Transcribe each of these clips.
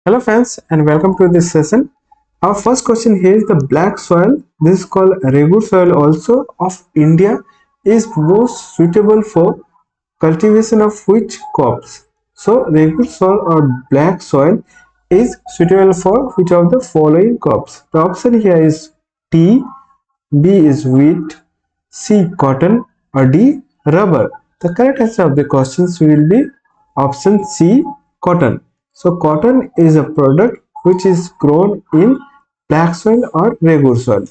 Hello friends and welcome to this session. Our first question here is the black soil. This is called regular soil also of India is most suitable for cultivation of which crops? So regular soil or black soil is suitable for which of the following crops? The option here is tea, B is wheat, C cotton or D rubber. The correct answer of the questions will be option C cotton. So cotton is a product which is grown in black soil or regular soil.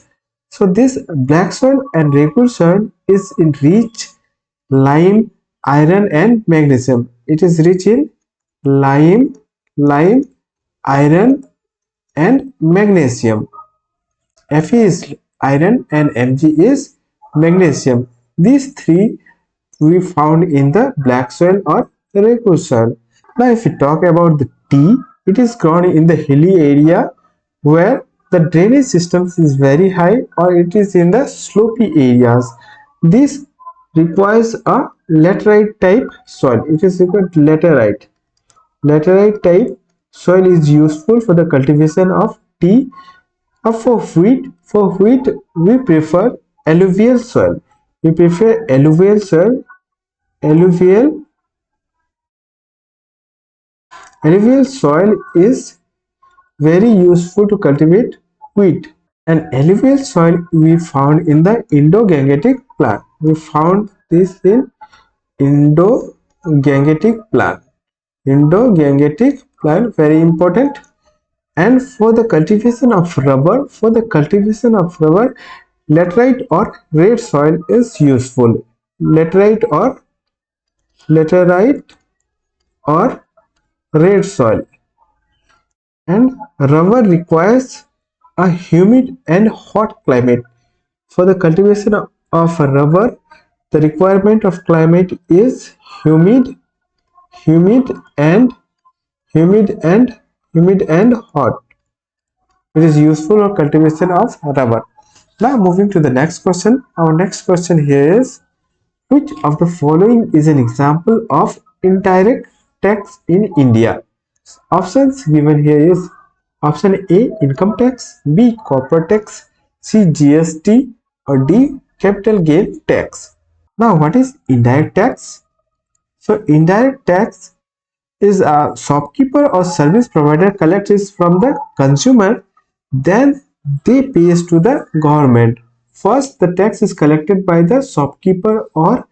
So this black soil and regular soil is in rich lime, iron and magnesium. It is rich in lime, iron and magnesium. Fe is iron and Mg is magnesium. These three we found in the black soil or regular soil. Now if we talk about the tea, it is grown in the hilly area where the drainage system is very high or it is in the slopy areas. This requires a laterite type soil. It is required laterite. Laterite type soil is useful for the cultivation of tea. For wheat, we prefer alluvial soil. We prefer alluvial soil. Alluvial, alluvial soil is very useful to cultivate wheat. And alluvial soil we found in the Indo-Gangetic plant. We found this in Indo-Gangetic plant. Indo-Gangetic plant, very important. And for the cultivation of rubber, laterite or red soil is useful. Laterite or red soil. And rubber requires a humid and hot climate. For the cultivation of rubber, the requirement of climate is humid, humid and humid and humid and hot. It is useful for cultivation of rubber. Now moving to the next question. Our next question here is, which of the following is an example of indirect tax in India? Options given here is option A income tax, B corporate tax, C GST or D capital gain tax. Now what is indirect tax? So indirect tax is a shopkeeper or service provider collects from the consumer, then they pays to the government. First the tax is collected by the shopkeeper or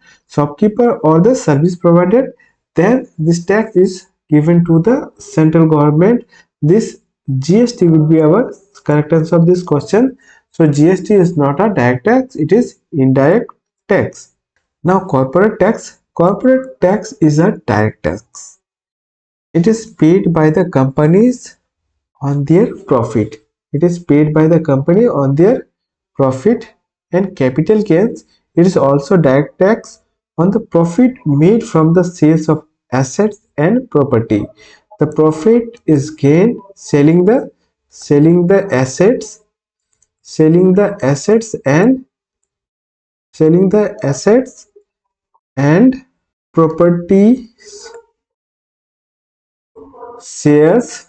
the service provider, then this tax is given to the central government. This GST would be our correct answer of this question. So GST is not a direct tax, it is indirect tax. Now corporate tax is a direct tax. It is paid by the companies on their profit. It is paid by the company on their profit and capital gains. It is also direct tax on the profit made from the sales of assets and property. The profit is gained selling the assets and property shares.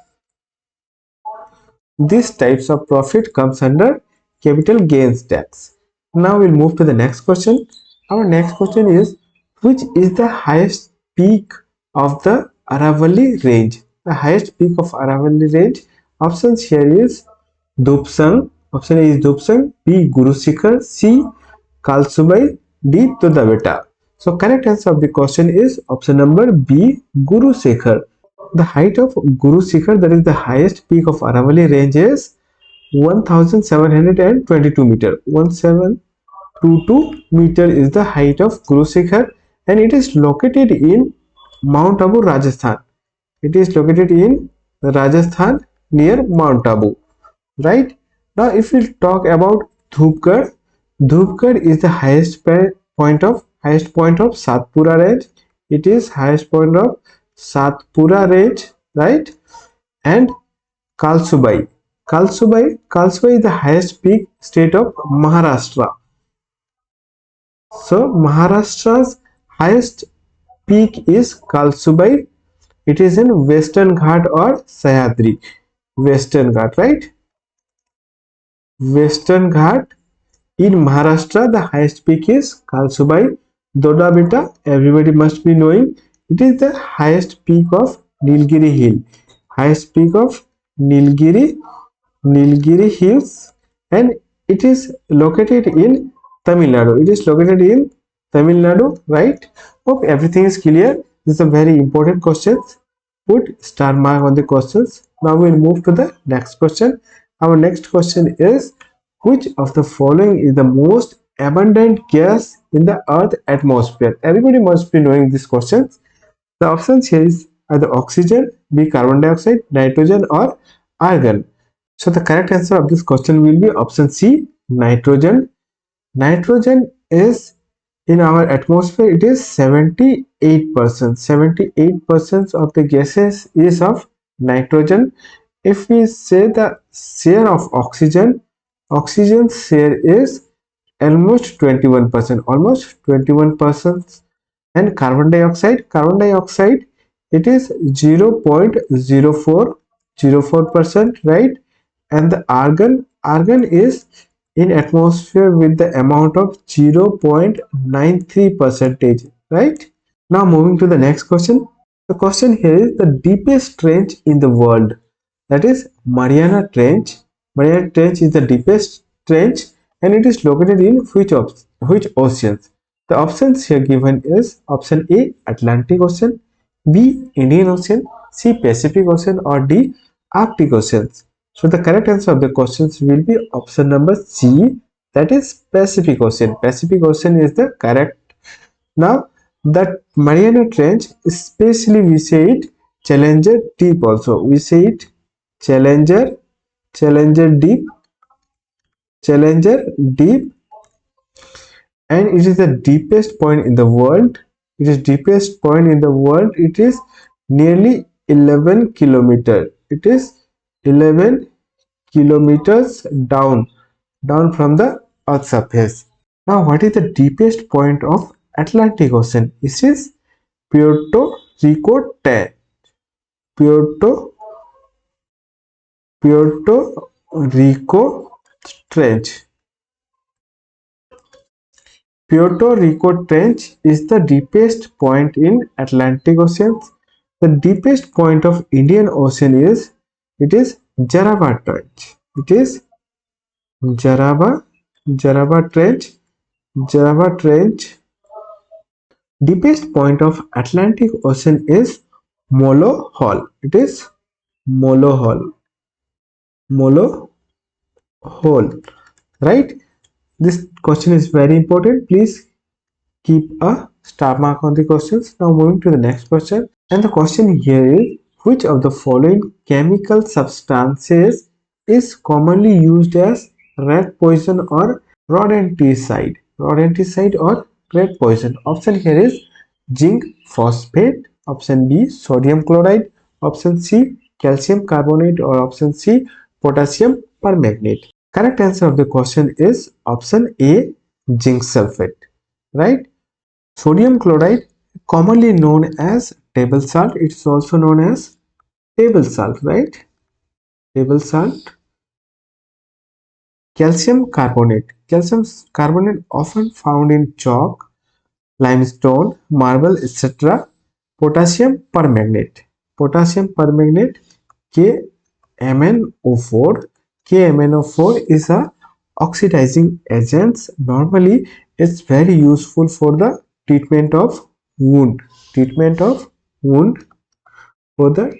These types of profit comes under capital gains tax. Now we'll move to the next question. Our next question is, which is the highest peak of the Aravalli range? The highest peak of Aravalli range. Options here is Dupsang. Option A is Dupsang, B Guru Shikhar, C Kalsubai, D Tudaveta. So correct answer of the question is option number B Guru Shikhar. The height of Guru Shikhar, that is the highest peak of Aravalli range, is 1722 meter. 1722 meter is the height of Guru Shikhar, and it is located in Mount Abu, Rajasthan. It is located in Rajasthan near Mount Abu. Right? Now if we talk about Dhupgarh, Dhupgarh is the highest point of Satpura range. It is highest point of Satpura range, right? And Kalsubai is the highest peak state of Maharashtra. So Maharashtra's highest peak is Kalsubai, It is in Western Ghat or Sahyadri. Western Ghat, right? Western Ghat. In Maharashtra, the highest peak is Kalsubai Dodabeta. Everybody must be knowing it is the highest peak of Nilgiri Hill. Highest peak of Nilgiri Nilgiri Hills, and it is located in Tamil Nadu. It is located in Tamil Nadu, right? Hope everything is clear. This is a very important question. Put star mark on the questions. Now we'll move to the next question. Our next question is, which of the following is the most abundant gas in the Earth atmosphere? Everybody must be knowing these questions. The options here is either oxygen, B carbon dioxide, nitrogen, or argon. So the correct answer of this question will be option C, nitrogen. Nitrogen is in our atmosphere, it is 78%. 78% of the gases is of nitrogen. If we say the share of oxygen, oxygen's share is almost 21%, almost 21%. And carbon dioxide, it is 0.04%, right? And the argon is in atmosphere with the amount of 0.93 percentage, right? Now moving to the next question. The question here is the deepest trench in the world, that is Mariana Trench. Mariana Trench is the deepest trench, and it is located in which oceans? The options here given is option A, Atlantic Ocean, B, Indian Ocean, C, Pacific Ocean, or D, Arctic Oceans. So the correct answer of the questions will be option number C, that is Pacific Ocean. Pacific Ocean is the correct. Now that Mariana Trench, especially we say it Challenger Deep also. We say it Challenger, Challenger Deep, Challenger Deep, and it is the deepest point in the world. It is deepest point in the world. It is nearly 11 kilometer. It is 11 kilometers down from the Earth's surface. Now, what is the deepest point of Atlantic Ocean? It is Puerto Rico Trench. Puerto Rico Trench. Puerto Rico Trench is the deepest point in Atlantic Ocean. The deepest point of Indian Ocean is Jaraba Trench. It is Jaraba Trench. Jaraba Trench. Deepest point of Atlantic Ocean is Molo Hall. It is Molo Hall. Molo Hall. Right? This question is very important. Please keep a star mark on the questions. Now moving to the next question. And the question here is, which of the following chemical substances is commonly used as rat poison or rodenticide? Rodenticide or rat poison. Option here is zinc phosphate. Option B, sodium chloride. Option C, calcium carbonate, or option C, potassium permanganate. Correct answer of the question is option A, zinc sulfate, right? Sodium chloride, commonly known as table salt, it is also known as table salt, right? Table salt. Calcium carbonate. Calcium carbonate often found in chalk, limestone, marble, etc. Potassium permanganate. Potassium permanganate, KMnO4. KMnO4 is a oxidizing agent. Normally, it's very useful for the treatment of wound. Treatment of wound. For the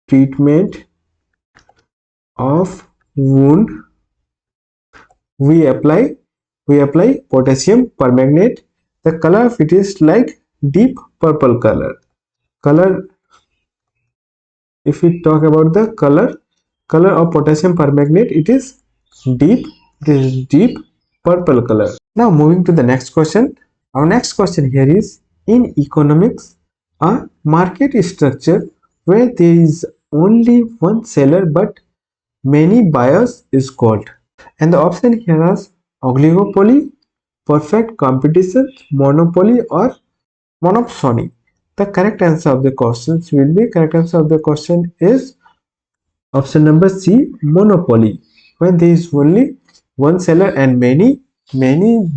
treatment of wound, we apply potassium permanganate. The color of it is like deep purple color. If we talk about the color of potassium permanganate, it is deep purple color. Now moving to the next question. Our next question here is, in economics, a market structure where there is only one seller but many buyers is called. And the option here is oligopoly, perfect competition, monopoly, or monopsony. The correct answer of the questions will be, correct answer of the question is option number C, monopoly. When there is only one seller and many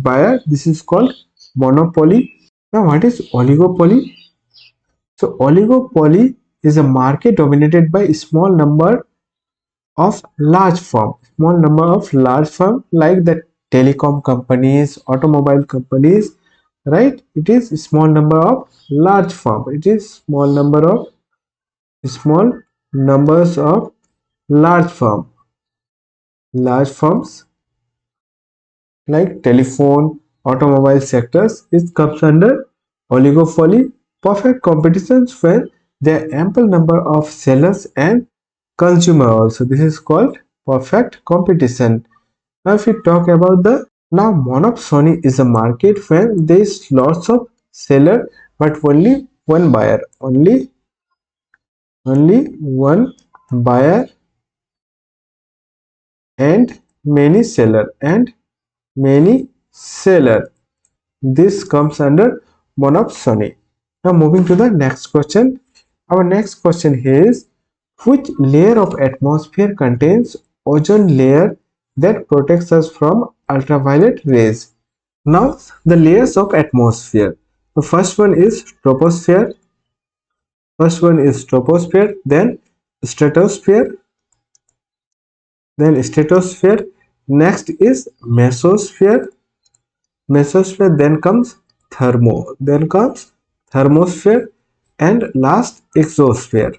buyers, this is called monopoly. Now, what is oligopoly? So, oligopoly is a market dominated by a small number of large firm like the telecom companies, automobile companies, right? It is a small number of large firm. It is small numbers of large firms like telephone, automobile sectors. It comes under oligopoly. Perfect competitions when there are ample number of sellers and consumer also. This is called perfect competition. Now, if we talk about the now monopsony is a market where there is lots of seller but only one buyer. Only one buyer and many seller. This comes under monopsony. Now moving to the next question. Our next question is, which layer of atmosphere contains ozone layer that protects us from ultraviolet rays? Now the layers of atmosphere. The first one is troposphere, then stratosphere, next is mesosphere, then comes thermosphere, and last exosphere.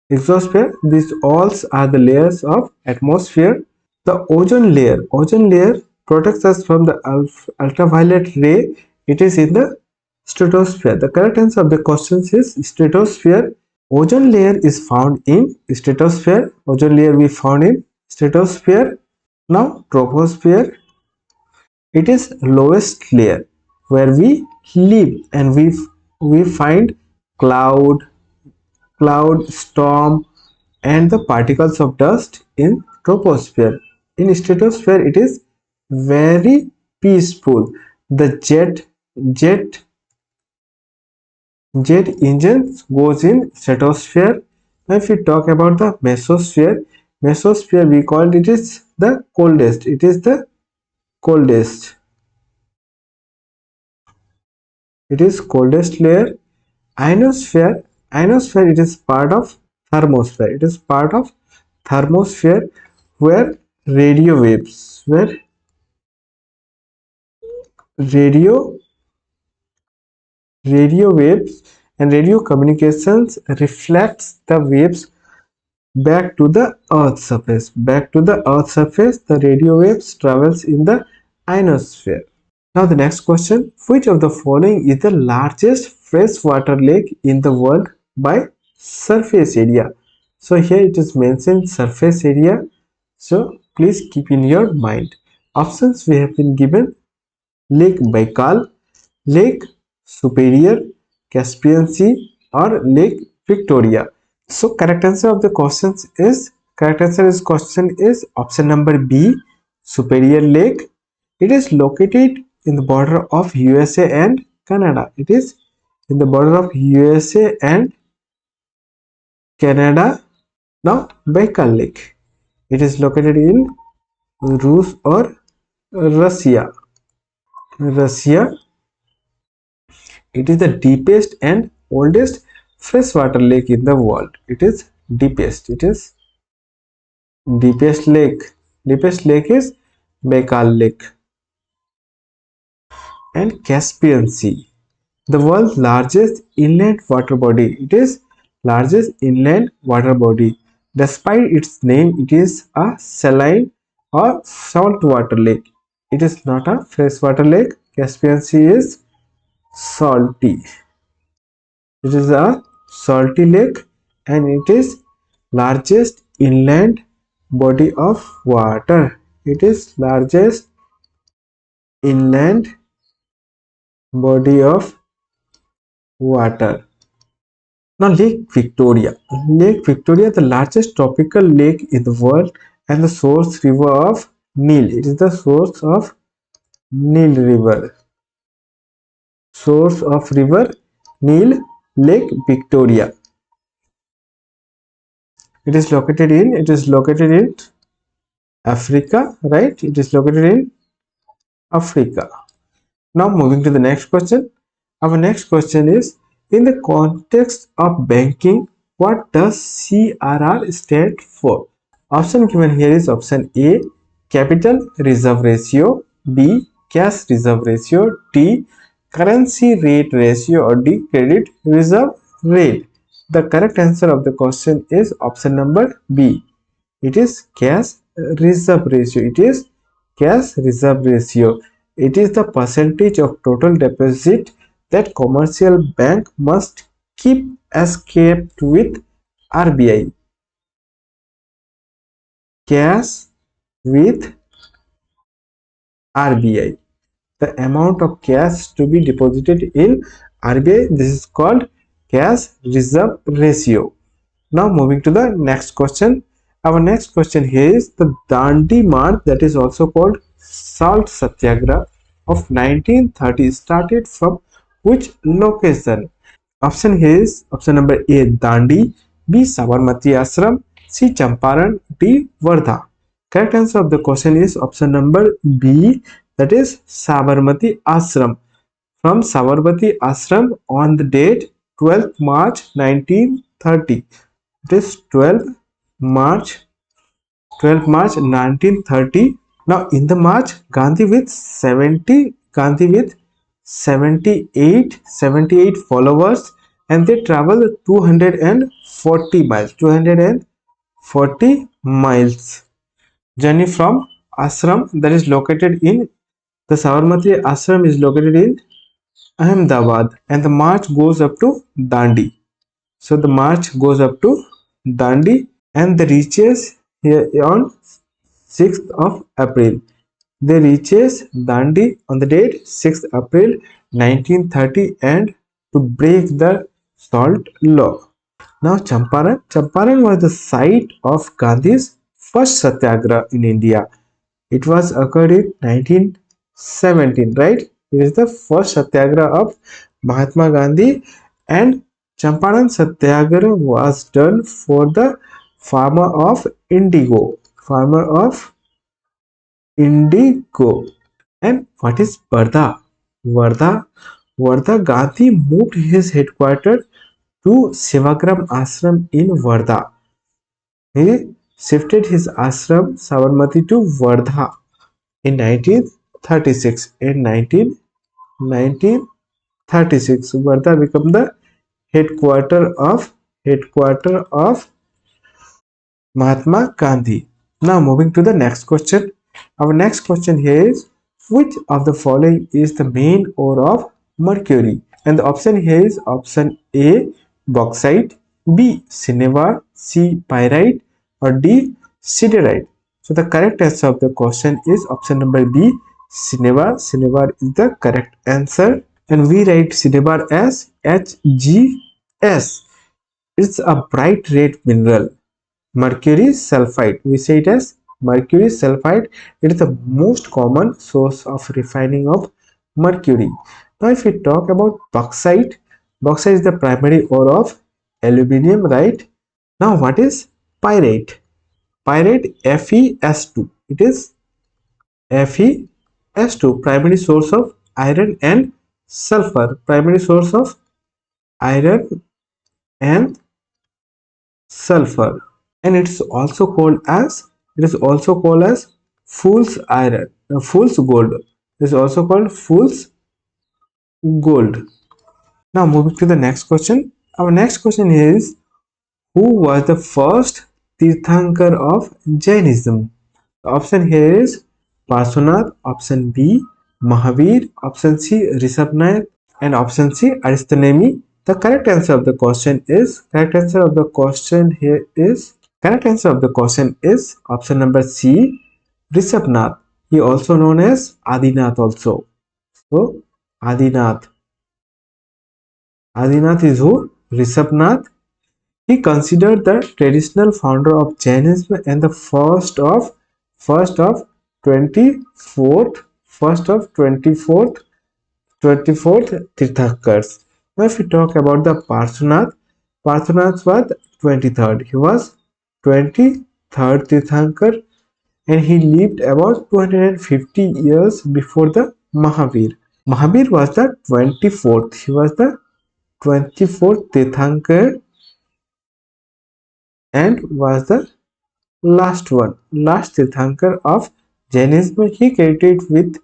These all are the layers of atmosphere. The ozone layer protects us from the ultraviolet ray. It is in the stratosphere. The correct answer of the question is stratosphere. Ozone layer is found in stratosphere. Ozone layer we found in stratosphere. Now troposphere, it is lowest layer where we live, and we find cloud, storm, and the particles of dust in troposphere. In stratosphere, it is very peaceful. The jet jet engines goes in stratosphere. Now, if we talk about the mesosphere we call it is the coldest. It is the coldest. It is coldest layer. Ionosphere, it is part of thermosphere. It is part of thermosphere where radio waves, radio radio waves and radio communications reflects the waves back to the earth's surface. The radio waves travels in the ionosphere. Now the next question, which of the following is the largest freshwater lake in the world by surface area? So here it is mentioned surface area. So please keep in your mind. Options we have been given: Lake Baikal, Lake Superior, Caspian Sea, or Lake Victoria. So correct answer of the question is option number B, Superior Lake. It is located in the border of USA and Canada. It is in the border of USA and Canada. Now Baikal Lake. It is located in Rus or Russia. It is the deepest and oldest freshwater lake in the world. It is deepest. It is deepest lake. Deepest lake is Baikal Lake. And Caspian Sea, the world's largest inland water body. It is largest inland water body. Despite its name, it is a saline or saltwater lake. It is not a freshwater lake. Caspian Sea is salty. It is a salty lake, and it is largest inland body of water. It is largest inland body of water. Now Lake Victoria. Lake Victoria, the largest tropical lake in the world and the source river of Nile. It is the source of Nile river. Source of river Nile, Lake Victoria. It is located in Africa, right? It is located in Africa. Now moving to the next question. Our next question is, in the context of banking, what does CRR stand for? Option given here is option A, capital reserve ratio, B, cash reserve ratio, D, currency rate ratio, or D, credit reserve rate. The correct answer of the question is option number B. It is cash reserve ratio. It is cash reserve ratio. It is the percentage of total deposit that commercial bank must keep as kept with RBI. Cash with RBI. The amount of cash to be deposited in RBI, this is called cash reserve ratio. Now moving to the next question. Our next question here is the Dandi March, that is also called Salt Satyagraha of 1930 started from which location? Option here is option number A, Dandi, B, Sabarmati Ashram, C, Champaran, D, Wardha. Correct answer of the question is option number B, that is Sabarmati Ashram. From Sabarmati Ashram on the date 12th March 1930. It is 12th March 1930. Now in the march, Gandhi with 78 followers, and they travel 240 miles journey from ashram, that is located in the Sabarmati Ashram is located in Ahmedabad, and the march goes up to Dandi. So the march goes up to Dandi, and they reaches here on 6th of April. They reaches Dandi on the date 6th April 1930 and to break the salt law. Now Champaran was the site of Gandhi's first satyagraha in India. It was occurred in 1917, right? It is the first satyagraha of Mahatma Gandhi, and Champaran Satyagraha was done for the farmer of indigo. And what is Wardha? Wardha Gandhi moved his headquarters to Sevagram Ashram in Wardha. He shifted his ashram Sabarmati to Wardha in 1936. In 1936, Wardha became the headquarter of Mahatma Gandhi. Now moving to the next question. Our next question here is, which of the following is the main ore of mercury? And the option here is option A, bauxite, B, cinnabar, C, pyrite, or D, siderite. So the correct answer of the question is option number B, cinnabar. Cinnabar is the correct answer, and we write cinnabar as HGS. It's a bright red mineral. Mercury sulfide, we say it as mercury sulfide. It is the most common source of refining of mercury. Now if we talk about bauxite, bauxite is the primary ore of aluminium, right? Now what is pyrite? Pyrite, FeS2. It is FeS2, primary source of iron and sulfur. Primary source of iron and sulfur. And it is also called as fool's iron, fool's gold. It is also called fool's gold. Now moving to the next question. Our next question is, who was the first Tirthankar of Jainism? The option here is Parshvanath, option B, Mahavir, option C, Rishabhnath, and option C, Aristotnemi. The correct answer of the question is option number C, Rishabhnath. He also known as Adinath also. So Adinath is who? Rishabhnath. He considered the traditional founder of Jainism and the first of 24th Tirthankars. Now if we talk about the Parshvanath was 23rd. He was 23rd Tirthankar, and he lived about 250 years before the Mahavir. Mahavir was the 24th. He was the 24th Tirthankar and was the last Tirthankar of Jainism. He credited with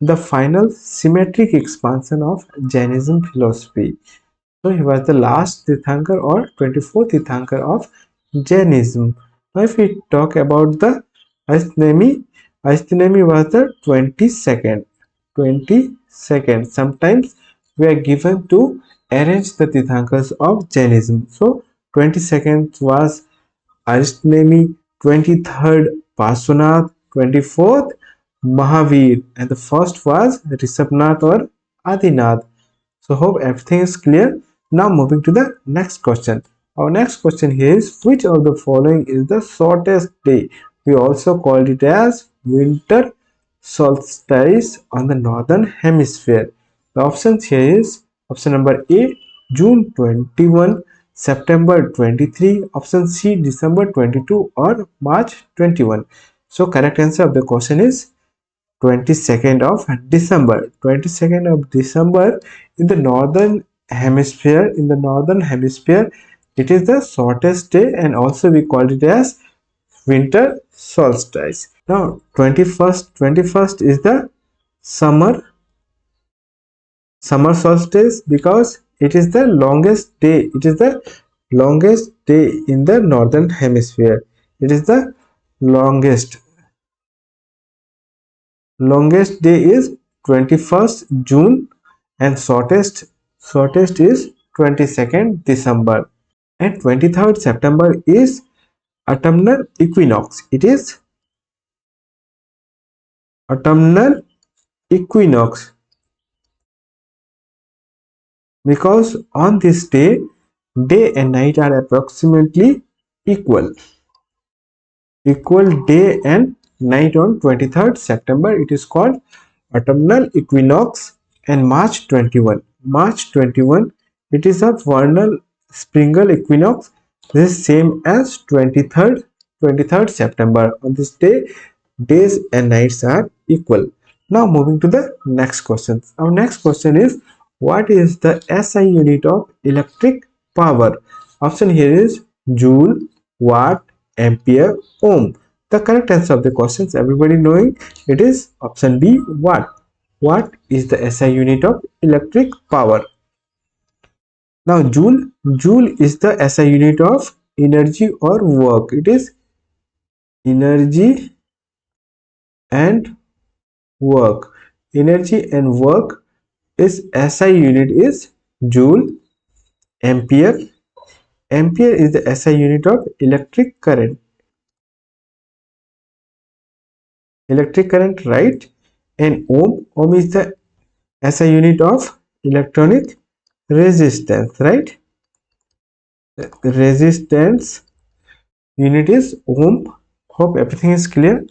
the final symmetric expansion of Jainism philosophy. So he was the last Tirthankar or 24th Tirthankar of Jainism. Now if we talk about the Ashtami, Ashtami was the 22nd. 22nd. Sometimes we are given to arrange the Tirthankars of Jainism. So 22nd was Ashtami, 23rd Parshvanath, 24th Mahavir, and the first was Rishabhnath or Adinath. So hope everything is clear. Now moving to the next question. Our next question here is, which of the following is the shortest day? We also called it as winter solstice on the northern hemisphere. The options here is option number A, June 21, September 23, option C, December 22 or March 21. So correct answer of the question is 22nd of December. 22nd of December in the northern hemisphere. In the northern hemisphere, it is the shortest day, and also we call it as winter solstice. Now 21st is the summer solstice because it is the longest day. It is the longest day in the northern hemisphere. It is the longest longest day is 21st June, and shortest is 22nd December, and 23rd September is autumnal equinox. It is autumnal equinox because on this day and night are approximately equal. Day and night on 23rd September. It is called autumnal equinox. And March 21. March 21, it is a vernal springal equinox. This is same as 23rd September. On this day, days and nights are equal. Now moving to the next question. Our next question is, what is the SI unit of electric power? Option here is joule, watt, ampere, ohm. The correct answer of the questions, everybody knowing, it is option B, watt. Watt is the SI unit of electric power. Now joule is the SI unit of energy or work. It is energy and work. Energy and work is SI unit is joule. Ampere is the SI unit of electric current. Right? And ohm is the SI unit of electronic resistance, right? Resistance unit is ohm. Hope everything is clear.